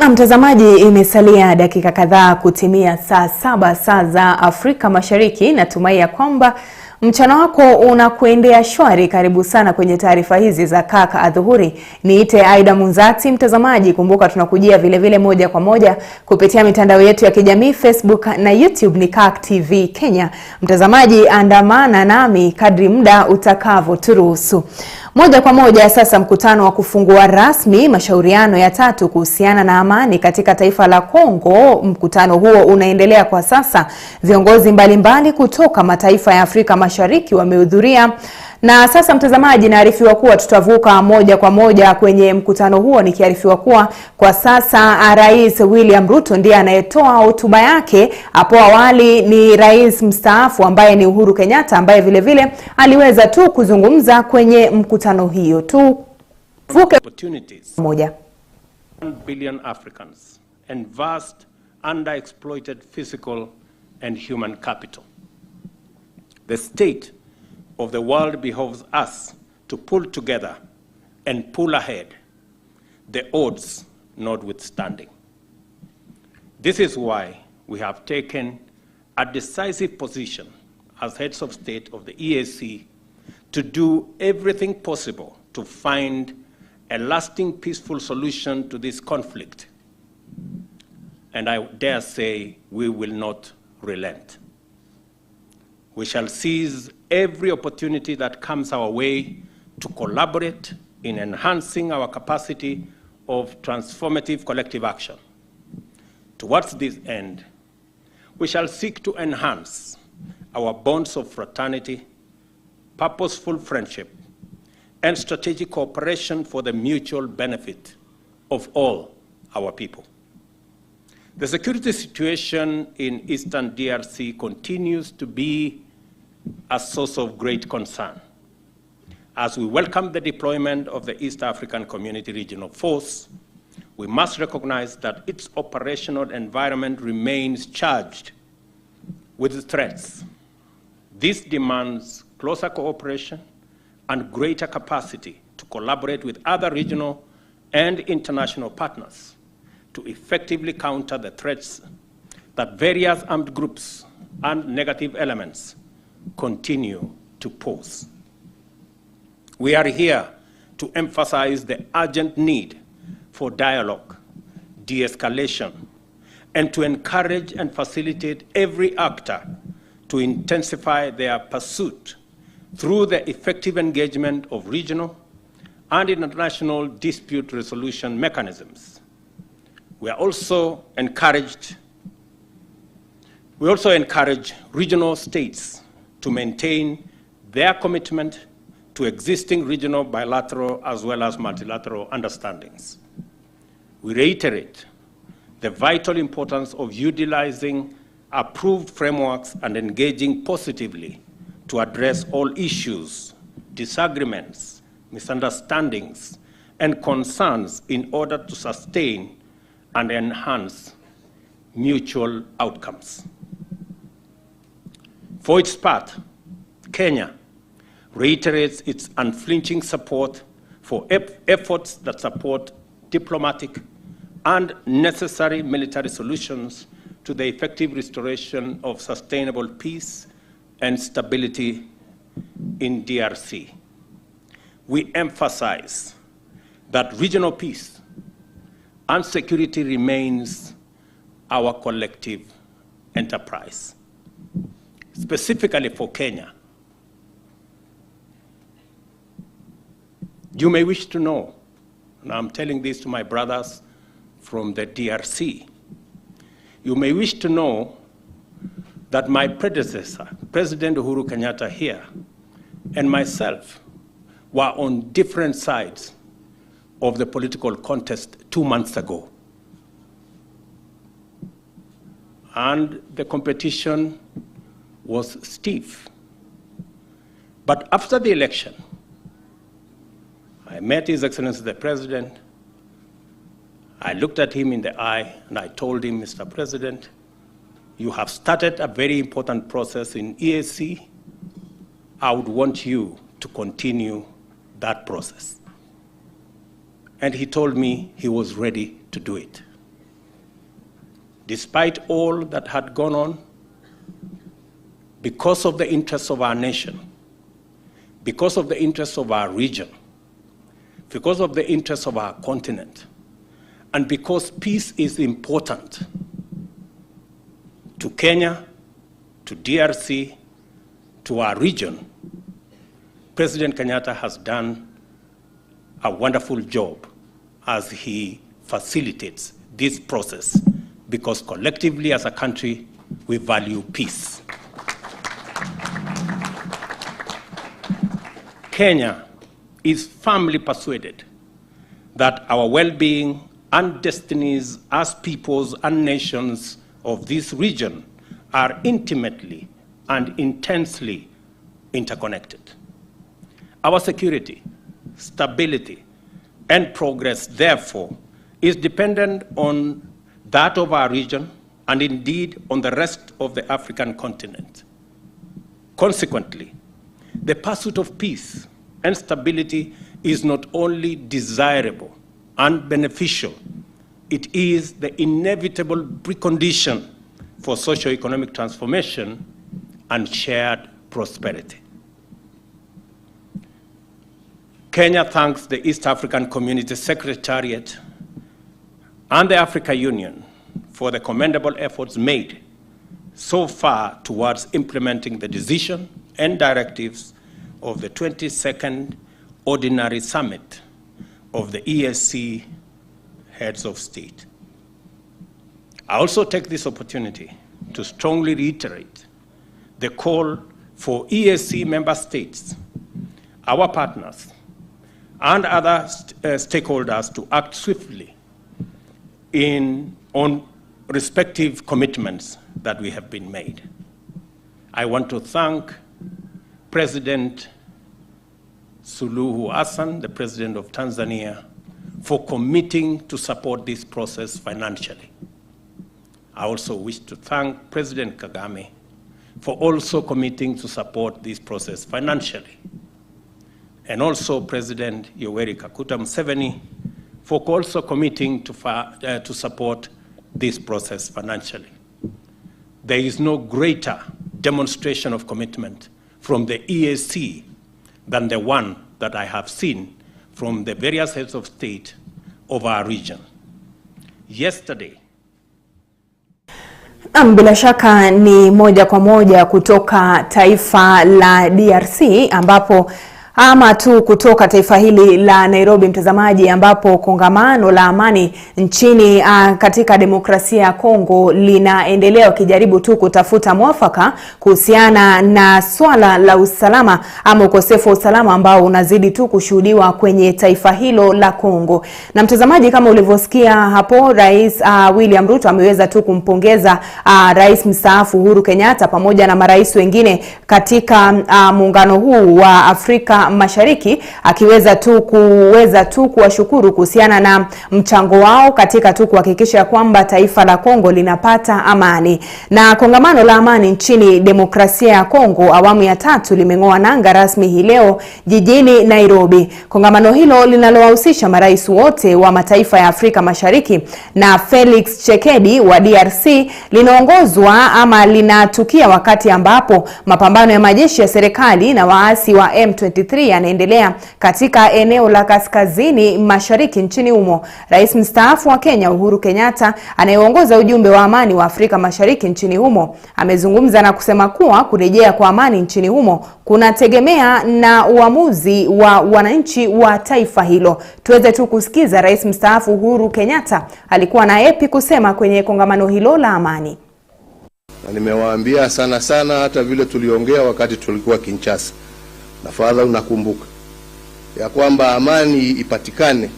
Na mtazamaji, imesalia dakika kadhaa kutimia saa 7 saa za Afrika Mashariki. Natumai ya kwamba mchana wako unakuendea shwari. Karibu sana kwenye taarifa hizi za Kirk Adhuhuri. Niite Aida Munzatsi. Mtazamaji, kumbuka tunakujia vile moja kwa moja kupitia mitandao yetu ya kijamii Facebook na YouTube ni Kirk TV Kenya. Mtazamaji, andamana nami kadri muda utakavyoturuhusu. Moja kwa moja sasa, mkutano wa kufungua rasmi mashauriano ya 3 kuhusiana na amani katika taifa la Kongo. Mkutano huo unaendelea kwa sasa. Viongozi mbalimbali kutoka mataifa ya Afrika Mashariki wamehudhuria. Na sasa mtazamaji, naarifiwa kuwa tutavuka moja kwa moja kwenye mkutano huo, nikiarifiwa kuwa kwa sasa Rais William Ruto ndiye anayetoa hotuba yake. Hapo awali ni rais mstaafu ambaye ni Uhuru Kenyatta ambaye vile aliweza tu kuzungumza kwenye mkutano hiyo. Tuvuke moja. 1 billion Africans and vast underexploited physical and human capital. The state of the world behoves us to pull together and pull ahead, the odds notwithstanding. This is why we have taken a decisive position as heads of state of the EAC to do everything possible to find a lasting peaceful solution to this conflict. And I dare say we will not relent. We shall seize every opportunity that comes our way to collaborate in enhancing our capacity of transformative collective action. Towards this end, we shall seek to enhance our bonds of fraternity, purposeful friendship, and strategic cooperation for the mutual benefit of all our people. The security situation in Eastern DRC continues to be a source of great concern. As we welcome the deployment of the East African Community Regional Force, we must recognize that its operational environment remains charged with threats. This demands closer cooperation and greater capacity to collaborate with other regional and international partners to effectively counter the threats that various armed groups and negative elements continue to pose. We are here to emphasize the urgent need for dialogue, de-escalation, and to encourage and facilitate every actor to intensify their pursuit through the effective engagement of regional and international dispute resolution mechanisms. We also encourage regional states to maintain their commitment to existing regional bilateral as well as multilateral understandings. We reiterate the vital importance of utilizing approved frameworks and engaging positively to address all issues, disagreements, misunderstandings, and concerns in order to sustain and enhance mutual outcomes. For its part, Kenya reiterates its unflinching support for efforts that support diplomatic and necessary military solutions to the effective restoration of sustainable peace and stability in DRC. We emphasize that regional peace and security remains our collective enterprise. Specifically for Kenya, you may wish to know, and I'm telling this to my brothers from the DRC, you may wish to know that my predecessor, President Uhuru Kenyatta here, and myself were on different sides of the political contest 2 months ago. And the competition was stiff. But after the election, I met His Excellency the President. I looked at him in the eye and I told him, Mr. President, you have started a very important process in EAC. I would want you to continue that process. And he told me he was ready to do it. despite all that had gone on, because of the interests of our nation, because of the interests of our region, because of the interests of our continent, and because peace is important to Kenya, to DRC, to our region, President Kenyatta has done a wonderful job as he facilitates this process, because collectively as a country, we value peace. Kenya is firmly persuaded that our well-being and destinies as peoples and nations of this region are intimately and intensely interconnected. Our security, stability, and progress, therefore, is dependent on that of our region and indeed on the rest of the African continent. Consequently, the pursuit of peace and stability is not only desirable and beneficial, it is the inevitable precondition for socio-economic transformation and shared prosperity. Kenya thanks the East African Community Secretariat and the Africa Union for the commendable efforts made so far towards implementing the decision and directives of the 22nd Ordinary Summit of the EAC Heads of State. I also take this opportunity to strongly reiterate the call for EAC member states, our partners, and other stakeholders to act swiftly on respective commitments that we have been made. I want to thank President Suluhu Hassan, the President of Tanzania, for committing to support this process financially. I also wish to thank President Kagame for also committing to support this process financially. And also President Yoweri Kaguta Museveni for also committing to support this process financially. There is no greater demonstration of commitment from the EAC than the one that I have seen from the various heads of state of our region. Yesterday, bila shaka ni moja kwa moja kutoka taifa la DRC ambapo ama tu kutoka taifa hili la Nairobi, mtazamaji, ambapo kongamano la amani nchini katika demokrasia ya Kongo linaendelea ukijaribu tu kutafuta mwafaka kuhusiana na swala la usalama ama ukosefu wa usalama ambao unazidi tu kushuhudiwa kwenye taifa hilo la Kongo. Na mtazamaji, kama ulivyosikia hapo, Rais William Ruto ameweza tu kumpongeza Rais mstaafu Uhuru Kenyatta pamoja na marais wengine katika muungano huu wa Afrika Mashariki, akiweza tu kuwashukuru kuhusiana na mchango wao katika tu kuhakikisha kwamba taifa la Kongo linapata amani. Na kongamano la amani nchini demokrasia ya Kongo awamu ya 3 limeng'oa nanga rasmi hii leo jijini Nairobi. Kongamano hilo linalowahusisha marais wote wa mataifa ya Afrika Mashariki na Felix Tshisekedi wa DRC linaongozwa ama linatukia wakati ambapo mapambano ya majeshi ya serikali na waasi wa M23 yanaendelea katika eneo la kaskazini mashariki nchini humo. Rais mstaafu wa Kenya Uhuru Kenyatta, anayeongoza ujumbe wa amani wa Afrika Mashariki nchini humo, amezungumza na kusema kuwa kurejea kwa amani nchini humo kunategemea na uamuzi wa wananchi wa taifa hilo. Tuweze tu kusikiza Rais mstaafu Uhuru Kenyatta alikuwa na yapi kusema kwenye kongamano hilo la amani. Na nimewaambia sana hata vile tuliongea wakati tulikuwa Kinshasa. Na fadha unakumbuka ya kwamba amani ipatikane,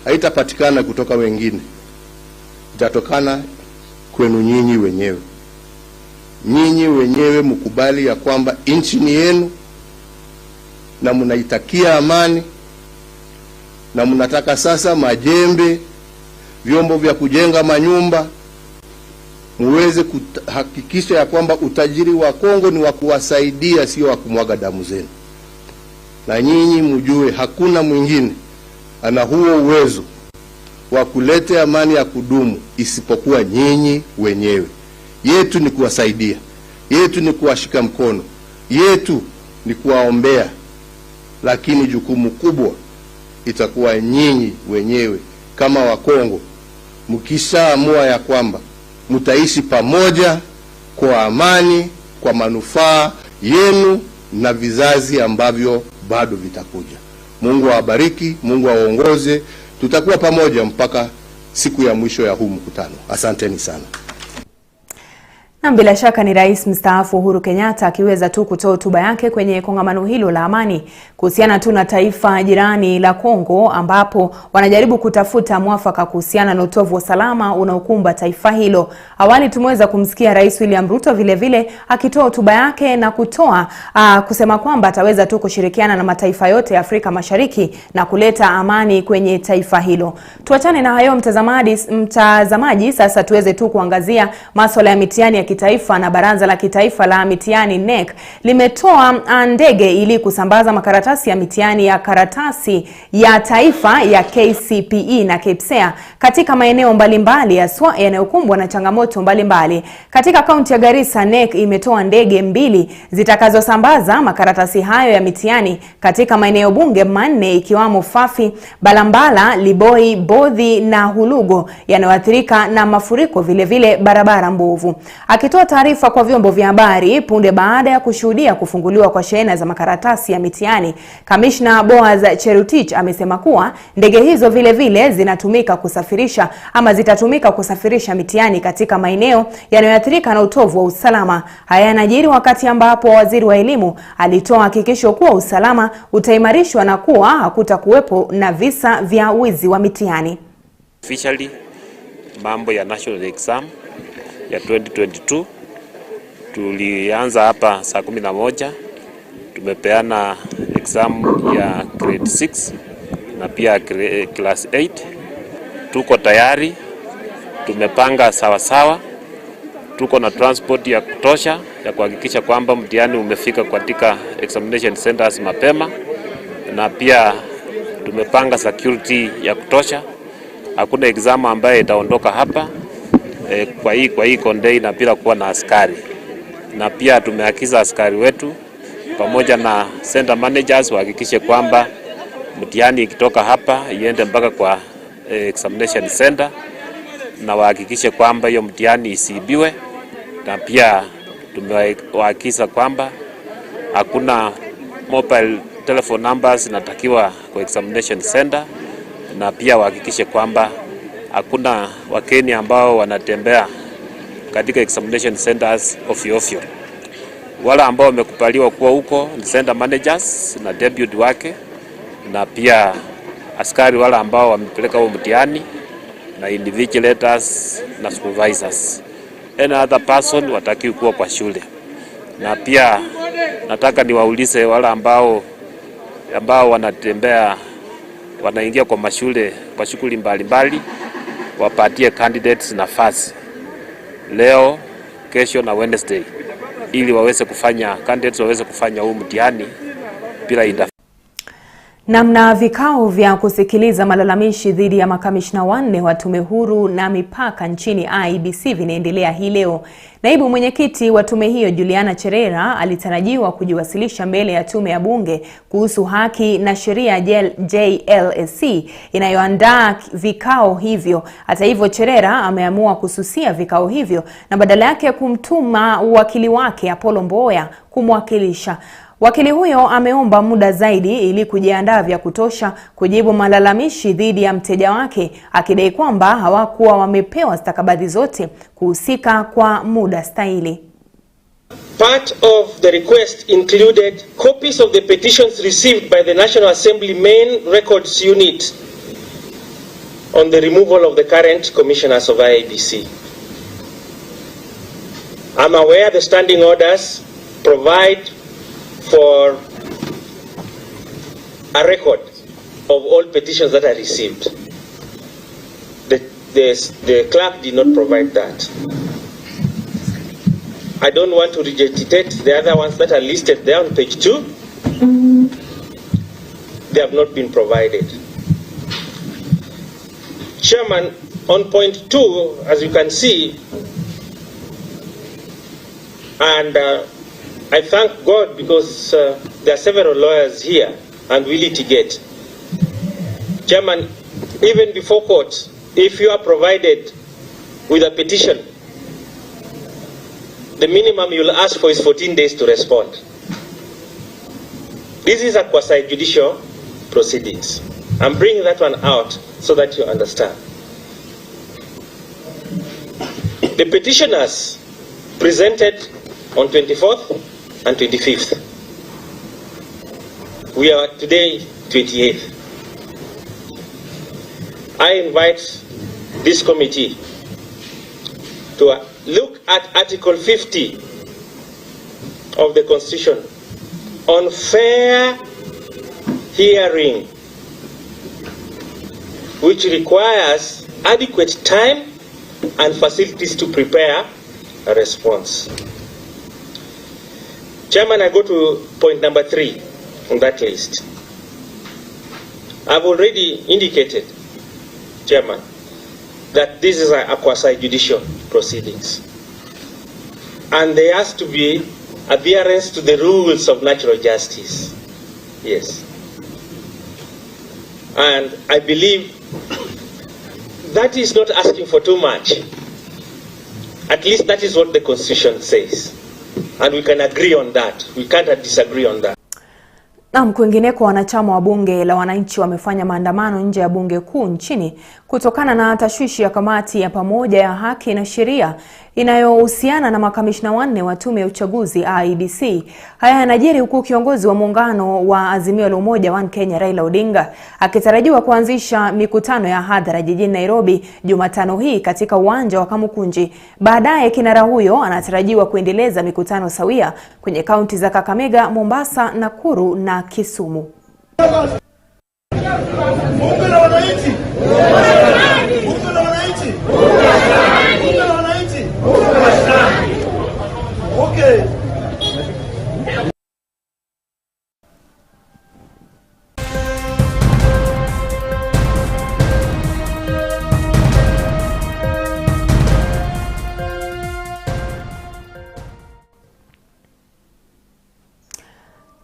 haitapatikana kutoka wengine, itatokana kwenu nyinyi wenyewe. Nyinyi wenyewe mkubali ya kwamba nchi ni yenu na mnaitakia amani, na mnataka sasa majembe, vyombo vya kujenga manyumba, muweze kuhakikisha ya kwamba utajiri wa Kongo ni wa kuwasaidia, sio wa kumwaga damu zenu. Na nyinyi mjue hakuna mwingine ana huo uwezo wa kuleta amani ya kudumu isipokuwa nyinyi wenyewe. Yetu ni kuwasaidia, yetu ni kuwashika mkono, yetu ni kuwaombea, lakini jukumu kubwa itakuwa nyinyi wenyewe kama Wakongo, mkishaamua ya kwamba mtaishi pamoja kwa amani, kwa manufaa yenu na vizazi ambavyo bado vitakuja. Mungu awabariki, Mungu awaongoze. Tutakuwa pamoja mpaka siku ya mwisho ya huu mkutano. Asanteni sana. Na bila shaka ni Rais mstaafu Uhuru Kenyatta akiweza tu kutoa hotuba yake kwenye kongamano hilo la amani kuhusiana tu na taifa jirani la Kongo, ambapo wanajaribu kutafuta mwafaka kuhusiana na utovu wa usalama unaokumba taifa hilo. Awali tumeweza kumsikia Rais William Ruto vile vile akitoa hotuba yake na kutoa kusema kwamba ataweza tu kushirikiana na mataifa yote ya Afrika Mashariki na kuleta amani kwenye taifa hilo. Tuachane na hayo mtazamaji, sasa tuweze tu kuangazia masuala ya mitihani ya kitaifa. Na Baraza la Kitaifa la Mitihani NEC limetoa ndege ili kusambaza makaratasi ya mitihani ya karatasi ya taifa ya KCPE na KPSEA katika maeneo mbalimbali haswa yanayokumbwa na changamoto mbalimbali. Katika kaunti ya Garissa, NEC imetoa ndege 2 zitakazosambaza makaratasi hayo ya mitihani katika maeneo bunge 4 ikiwamo Fafi, Balambala, Liboi, Bodhi na Hulugo yanayoathirika na mafuriko, vile vile barabara mbovu. Akitoa taarifa kwa vyombo vya habari punde baada ya kushuhudia kufunguliwa kwa shehena za makaratasi ya mitihani, Kamishna Boaz Cherutich amesema kuwa ndege hizo vile vile zitatumika kusafirisha mitihani katika maeneo yanayoathirika na utovu wa usalama. Haya yanajiri wakati ambapo waziri wa elimu alitoa hakikisho kuwa usalama utaimarishwa na kuwa hakutakuwepo na visa vya wizi wa mitihani. Officially, mambo ya national exam ya 2022 tulianza hapa saa 11. Tumepeana exam ya grade 6 na pia class 8. Tuko tayari, tumepanga sawa. Tuko na transport ya kutosha ya kuhakikisha kwamba mtihani umefika katika examination centers mapema, na pia tumepanga security ya kutosha. Hakuna exam ambaye itaondoka hapa kwa hii container bila kuwa na askari. Na pia tumeagiza askari wetu pamoja na center managers wahakikishe kwamba mtihani ikitoka hapa iende mpaka kwa examination center, na wahakikishe kwamba hiyo mtihani isiibiwe. Na pia tumewahakikisha kwamba hakuna mobile telephone numbers zinatakiwa kwa examination center, na pia wahakikishe kwamba hakuna wakeni ambao wanatembea katika examination centers ofyo. Wala ambao wamekubaliwa kuwa huko ni center managers na deputy wake, na pia askari wala ambao wamepeleka huo mtihani, na invigilators na supervisors. Any other person watakiwa kuwa kwa shule. Na pia nataka niwaulize wala ambao wanatembea wanaingia kwa mashule kwa shughuli mbalimbali, wapatie candidates nafasi leo, kesho na Wednesday, ili candidates waweze kufanya huu mtihani bila interference. Namna vikao vya kusikiliza malalamishi dhidi ya makamishna 4 wa tume huru na mipaka nchini IEBC vinaendelea hii leo. Naibu mwenyekiti wa tume hiyo Juliana Cherera alitarajiwa kujiwasilisha mbele ya tume ya bunge kuhusu haki na sheria JLSC inayoandaa vikao hivyo. Hata hivyo, Cherera ameamua kususia vikao hivyo na badala yake kumtuma wakili wake Apollo Mboya kumwakilisha. Wakili huyo ameomba muda zaidi ili kujiandaa vya kutosha kujibu malalamishi dhidi ya mteja wake, akidai kwamba hawakuwa wamepewa stakabadhi zote kuhusika kwa muda stahili. Part of the request included copies of the petitions received by the National Assembly Main Records Unit on the removal of the current commissioners of IEBC. I'm aware the standing orders provide for a record of all petitions that are received. The clerk did not provide that. I don't want to regurgitate the other ones that are listed there on page 2. They have not been provided. Chairman, on point 2, as you can see, and I thank God because there are several lawyers here and we litigate. Chairman, even before court, if you are provided with a petition, the minimum you'll ask for is 14 days to respond. This is a quasi-judicial proceedings. I'm bringing that one out so that you understand. The petitioners presented on 24th and 25th. We are today 28th. I invite this committee to look at Article 50 of the Constitution on fair hearing, which requires adequate time and facilities to prepare a response. Chairman, I go to point number 3 on that list. I've already indicated, Chairman, that this is a quasi-judicial proceedings. And there has to be adherence to the rules of natural justice. Yes. And I believe that is not asking for too much. At least that is what the Constitution says. And we can agree on that. We can't disagree on that. Na kwingineko, wanachama wa bunge la wananchi wamefanya maandamano nje ya bunge kuu nchini kutokana na tashwishi ya kamati ya pamoja ya haki na sheria inayohusiana na makamishna wanne wa tume ya uchaguzi IEBC. Haya yanajiri huku kiongozi wa muungano wa Azimio la Umoja One Kenya Raila Odinga akitarajiwa kuanzisha mikutano ya hadhara jijini Nairobi Jumatano hii katika uwanja wa Kamukunji. Baadaye kinara huyo anatarajiwa kuendeleza mikutano sawia kwenye kaunti za Kakamega, Mombasa, Nakuru na Kisumu. Okay.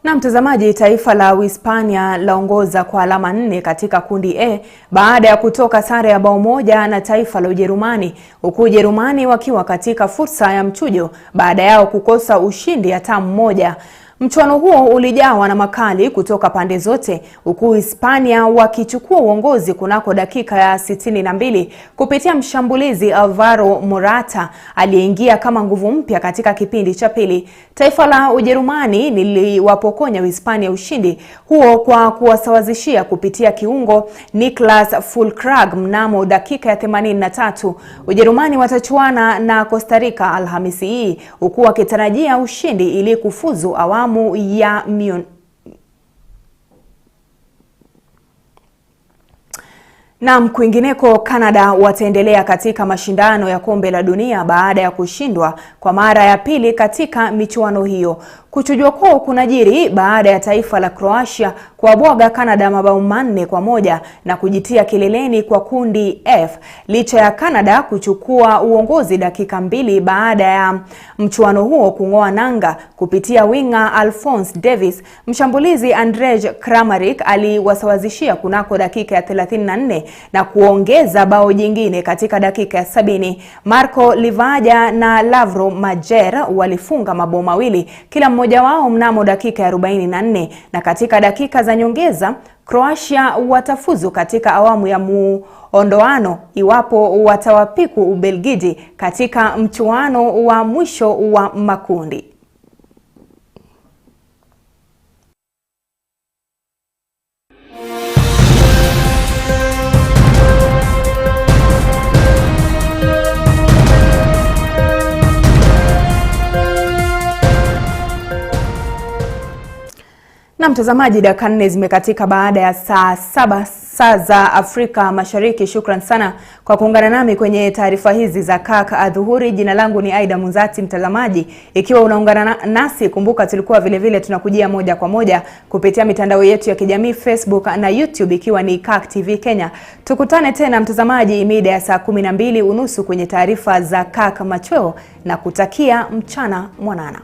Na mtazamaji, taifa la Uhispania laongoza kwa alama 4 katika kundi A baada ya kutoka sare ya bao moja na taifa la Ujerumani, huku Ujerumani wakiwa katika fursa ya mchujo baada yao kukosa ushindi hata mmoja. Mchuano huo ulijawa na makali kutoka pande zote, huku Hispania wakichukua uongozi kunako dakika ya 62 kupitia mshambulizi Alvaro Morata aliyeingia kama nguvu mpya katika kipindi cha pili. Taifa la Ujerumani liliwapokonya Hispania ushindi huo kwa kuwasawazishia kupitia kiungo Niklas Füllkrug mnamo dakika ya 83. Ujerumani watachuana na Costa Rica Alhamisi hii, huku wakitarajia ushindi ili kufuzu awamu ya Na kwingineko, Canada wataendelea katika mashindano ya kombe la dunia baada ya kushindwa kwa mara ya pili katika michuano hiyo. Kuchujwa kwao kunajiri baada ya taifa la Croatia kuwabwaga Canada mabao 4-1 na kujitia kileleni kwa kundi F. Licha ya Canada kuchukua uongozi dakika 2 baada ya mchuano huo kung'oa nanga kupitia winga Alphonse Davies, mshambulizi Andrzej Kramaric aliwasawazishia kunako dakika ya 34 na kuongeza bao jingine katika dakika ya 70. Marco Livaja na Lavro Majer walifunga mabao mawili kila mmoja wao mnamo dakika ya 44, na katika dakika za nyongeza Croatia watafuzu katika awamu ya muondoano iwapo watawapiku Ubelgiji katika mchuano wa mwisho wa makundi. Na mtazamaji, dakika 4 zimekatika baada ya saa 7 saa za Afrika Mashariki. Shukran sana kwa kuungana nami kwenye taarifa hizi za Kirk Adhuhuri. Jina langu ni Aida Munzatsi. Mtazamaji, ikiwa unaungana nasi, kumbuka tulikuwa vile tunakujia moja kwa moja kupitia mitandao yetu ya kijamii Facebook na YouTube, ikiwa ni Kirk TV Kenya. Tukutane tena mtazamaji mida ya saa 12:30 kwenye taarifa za Kirk Machweo, na kutakia mchana mwanana.